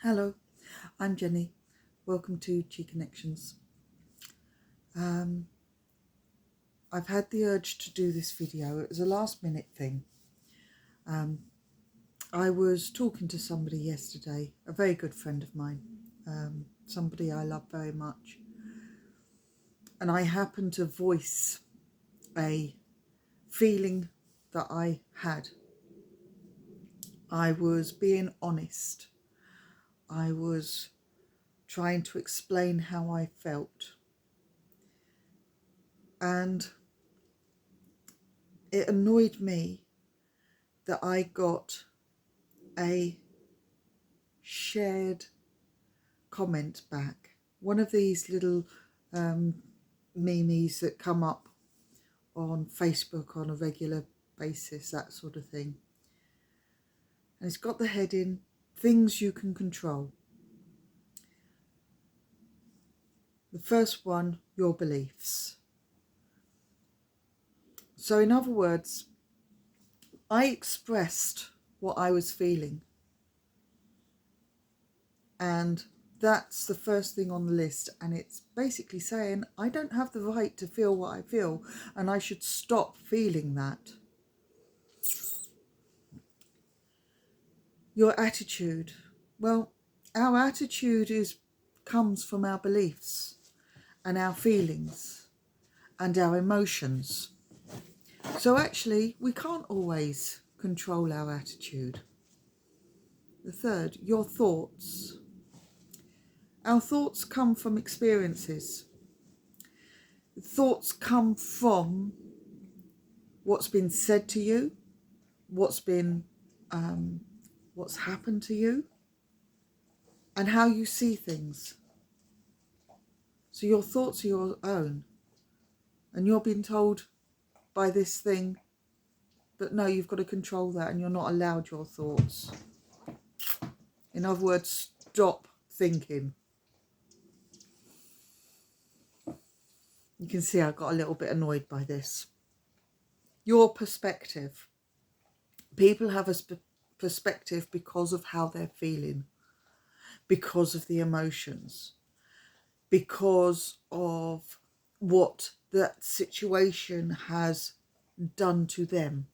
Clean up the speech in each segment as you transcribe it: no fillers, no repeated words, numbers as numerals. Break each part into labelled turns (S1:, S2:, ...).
S1: Hello, I'm Jenny. Welcome to Chi Connections. I've had the urge to do this video. It was a last minute thing. I was talking to somebody yesterday, a very good friend of mine, somebody I love very much. And I happened to voice a feeling that I had. I was being honest. I was trying to explain how I felt. And it annoyed me that I got a shared comment back. One of these little memes that come up on Facebook on a regular basis, that sort of thing. And it's got the heading, Things You Can Control. The first one, your beliefs. So in other words, I expressed what I was feeling. And that's the first thing on the list. And it's basically saying, I don't have the right to feel what I feel, and I should stop feeling that. Your attitude. Well, our attitude comes from our beliefs and our feelings and our emotions. So actually, we can't always control our attitude. The third, your thoughts. Our thoughts come from experiences. Thoughts come from what's been said to you, what's happened to you, and how you see things. So your thoughts are your own, and you're being told by this thing that no, you've got to control that, and you're not allowed your thoughts. In other words, stop thinking. You can see I got a little bit annoyed by this. Your perspective. People have a perspective because of how they're feeling, because of the emotions, because of what that situation has done to them,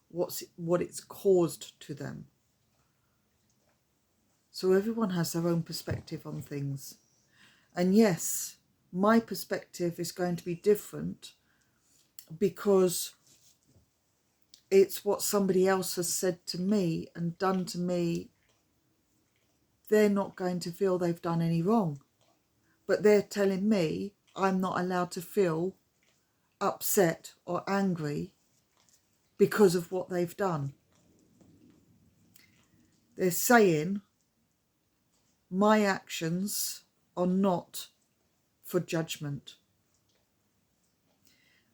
S1: what it's caused to them. So everyone has their own perspective on things. And yes, my perspective is going to be different because it's what somebody else has said to me and done to me. They're not going to feel they've done any wrong, but they're telling me I'm not allowed to feel upset or angry because of what they've done. They're saying my actions are not for judgment.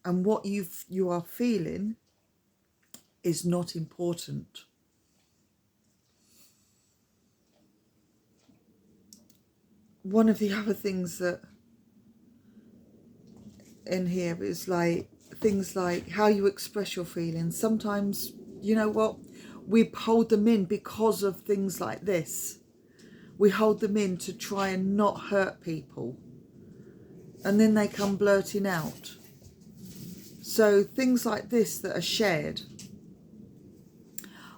S1: And what you are feeling is not important. One of the other things that in here is like things like how you express your feelings. Sometimes, you know what, we hold them in because of things like this. We hold them in to try and not hurt people, and then they come blurting out. So things like this that are shared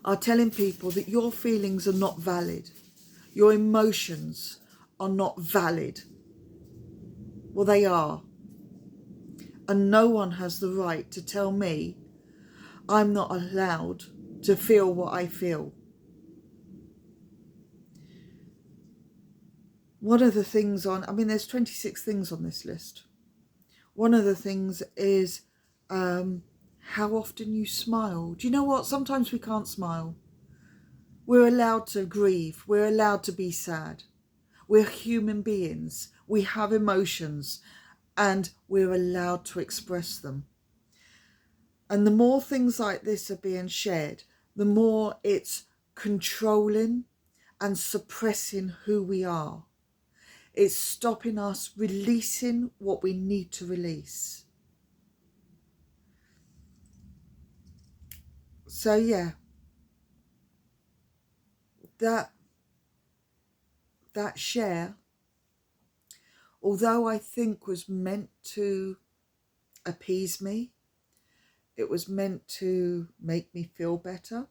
S1: are telling people that your feelings are not valid, your emotions are not valid. Well, they are. And no one has the right to tell me I'm not allowed to feel what I feel. One of the things there's 26 things on this list. One of the things is how often you smile. Do you know what? Sometimes we can't smile. We're allowed to grieve. We're allowed to be sad. We're human beings. We have emotions, and we're allowed to express them. And the more things like this are being shared, the more it's controlling and suppressing who we are. It's stopping us releasing what we need to release. So yeah, that that share, although I think was meant to appease me, it was meant to make me feel better,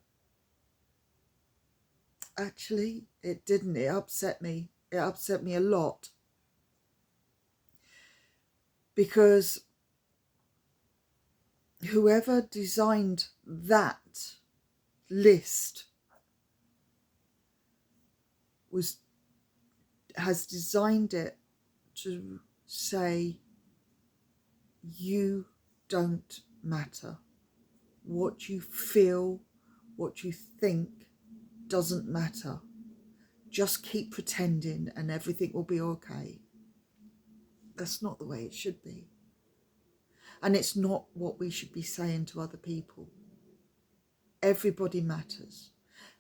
S1: actually it didn't. It upset me. It upset me a lot, because whoever designed that list has designed it to say you don't matter. What you feel, what you think doesn't matter. Just keep pretending and everything will be okay. That's not the way it should be. And it's not what we should be saying to other people. Everybody matters.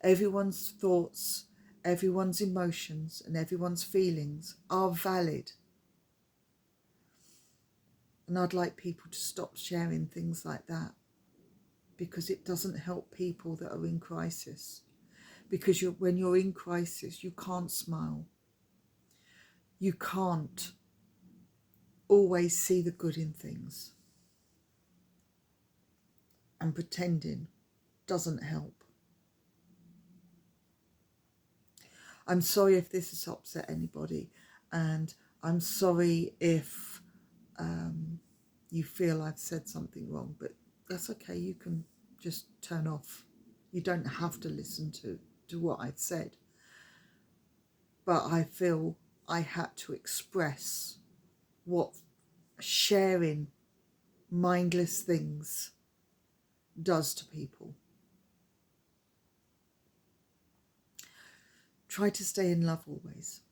S1: Everyone's thoughts, everyone's emotions and everyone's feelings are valid. And I'd like people to stop sharing things like that, because it doesn't help people that are in crisis. Because when you're in crisis, you can't smile. You can't always see the good in things. And pretending doesn't help. I'm sorry if this has upset anybody, and I'm sorry if you feel I've said something wrong, but that's okay. You can just turn off. You don't have to listen to what I've said. But I feel I had to express what sharing mindless things does to people. Try to stay in love always.